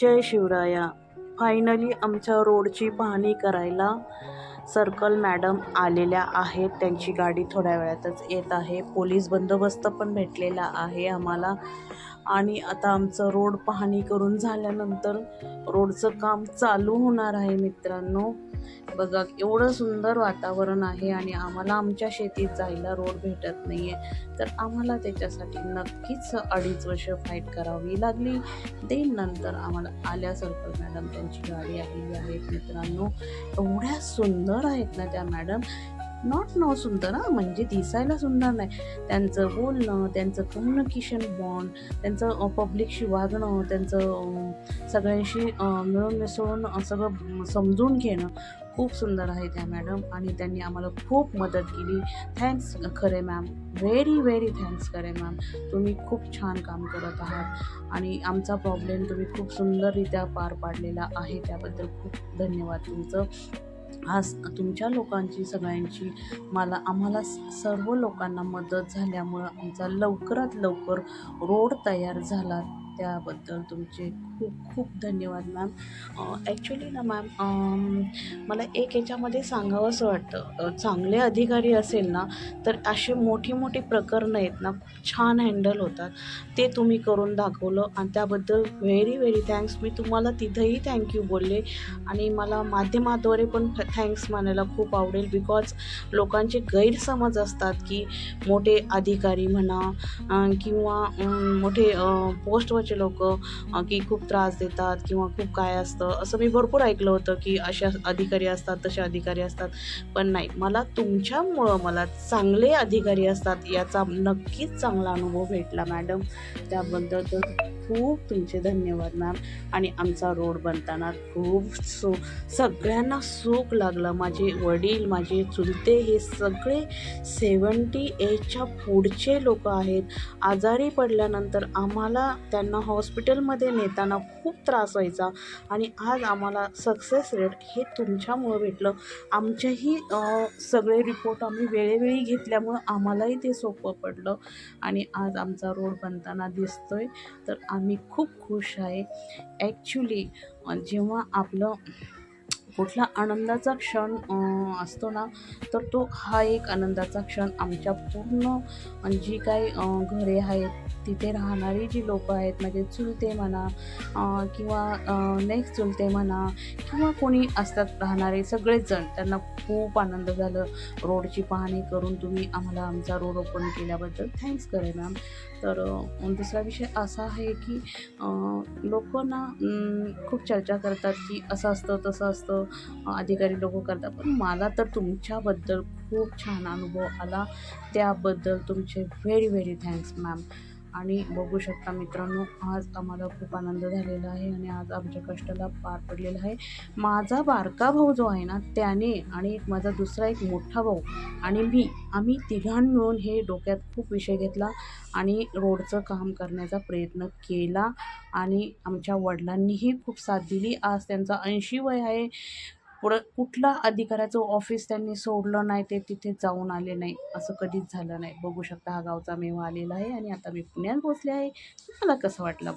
जय Shivraya. Finally आमच्या रोडची पाहणी करायला सर्कल मॅडम आलेल्या आहेत. त्यांची गाडी थोड्या वेळातच येत आहे. पोलीस बंदोबस्त पण भेटलेला आहे आम्हाला. आणि आता आमचं रोड पाहणी करून झाल्यानंतर रोडचं काम चालू होणार आहे मित्रांनो. बघा एवढं सुंदर वातावरण आहे आणि आम्हाला आमच्या शेतीत जायला रोड भेटत नाही आहे, तर आम्हाला त्याच्यासाठी नक्कीच 2.5 वर्ष फाईट करावी लागली. देन नंतर आम्हाला आल्या सर्कल मॅडम, त्यांची गाडी आलेली आहे मित्रांनो. एवढ्या सुंदर आहेत ना त्या मॅडम. नॉट सुंदर म्हणजे दिसायला सुंदर नाही, त्यांचं बोलणं, त्यांचं कम्युनिकेशन बॉन्ड, त्यांचं पब्लिकशी वागणं, त्यांचं सगळ्यांशी मिळून मिसळून सगळं समजून घेणं खूप सुंदर आहे त्या मॅडम. आणि त्यांनी आम्हाला खूप मदत केली. थँक्स खरे मॅम, व्हेरी व्हेरी थँक्स खरे मॅम. तुम्ही खूप छान काम करत आहात आणि आमचा प्रॉब्लेम तुम्ही खूप सुंदररित्या पार पाडलेला आहे, त्याबद्दल खूप धन्यवाद तुमचं. आज तुमच्या लोकांची सगळ्यांची आम्हाला सर्व लोकांना मदत झाल्यामुळं आमचा लवकरात लवकर रोड तयार झाला, त्याबद्दल तुमचे खूप खूप धन्यवाद मॅम. ॲक्च्युली ना मॅम, मला एक याच्यामध्ये सांगावंसं वाटतं, चांगले अधिकारी असेल ना तर असे मोठी मोठी प्रकरणं आहेत ना खूप छान हँडल होतात. ते तुम्ही करून दाखवलं आणि त्याबद्दल व्हेरी व्हेरी थँक्स. मी तुम्हाला तिथंही थँक्यू बोलले आणि मला माध्यमाद्वारे पण थँक्स म्हणायला खूप आवडेल. बिकॉज लोकांचे गैरसमज असतात की मोठे अधिकारी म्हणा किंवा मोठे पोस्टवरचे लोक की खूप त्रास देतात किंवा खूप काय असतं, असं मी भरपूर ऐकलं होतं की अशा अधिकारी असतात, तसे अधिकारी असतात. पण नाही, मला तुमच्यामुळं मला चांगले अधिकारी असतात याचा नक्कीच चांगला अनुभव भेटला मॅडम. त्याबद्दल तर खूप तुमचे धन्यवाद मॅम. आणि आमचा रोड बनताना खूप सगळ्यांना सुख लागलं. माझे वडील, माझे चुलते, हे सगळे 70 एजच्या पुढचे लोक आहेत. आजारी पडल्यानंतर आम्हाला त्यांना हॉस्पिटलमध्ये नेताना खूप त्रास व्हायचा आणि आज आम्हाला सक्सेस रेट हे तुमच्यामुळं भेटलं. आमचेही सगळे रिपोर्ट आम्ही वेळोवेळी घेतल्यामुळं आम्हालाही ते सोपं पडलं आणि आज आमचा रोड बनताना दिसतोय, तर आम्ही खूप खुश आहे. ॲक्च्युली जेव्हा आपलं कुठला आनंदाचा क्षण असतो ना, तर तो हा एक आनंदाचा क्षण आमच्या पूर्ण जी काही घरे आहेत तिथे राहणारी जी लोकं आहेत, म्हणजे चुलते म्हणा किंवा नेक्स्ट चुलते म्हणा किंवा कोणी असतात राहणारे सगळेच जण, त्यांना खूप आनंद झालं. रोडची पाहणी करून तुम्ही आम्हाला आमचा रोड ओपन केल्याबद्दल थँक्स करेन मॅम. तर दुसरा विषय असा आहे की लोक ना खूप चर्चा करतात की असं असतं तसं असतं, अधिकारी लोक करतात, पण मला तर तुमच्याबद्दल खूप छान अनुभव आला, त्याबद्दल तुमचे व्हेरी व्हेरी थँक्स मॅम. आणि बघू शकता मित्रांनो, आज आम्हाला खूप आनंद झालेला आहे आणि आज आमच्या कष्टाला पार पडलेला आहे. माझा बारका भाऊ जो आहे ना त्याने आणि माझा दुसरा एक मोठा भाऊ आणि आम्ही तिघांनी मिळून हे डोक्यात खूप विषय घेतला आणि रोडचं काम करण्याचा प्रयत्न केला आणि आमच्या वडिलांनीही खूप साथ दिली. आज त्यांचा 80 वय आहे. पुढं कुठला अधिकाऱ्याचं ऑफिस त्यांनी सोडलं नाही, ते तिथे जाऊन आले नाही, असं कधीच झालं नाही. बघू शकता हा गावचा मेवा आलेला आहे आणि आता मी पुण्यात पोचले आहे. मला कसं वाटलं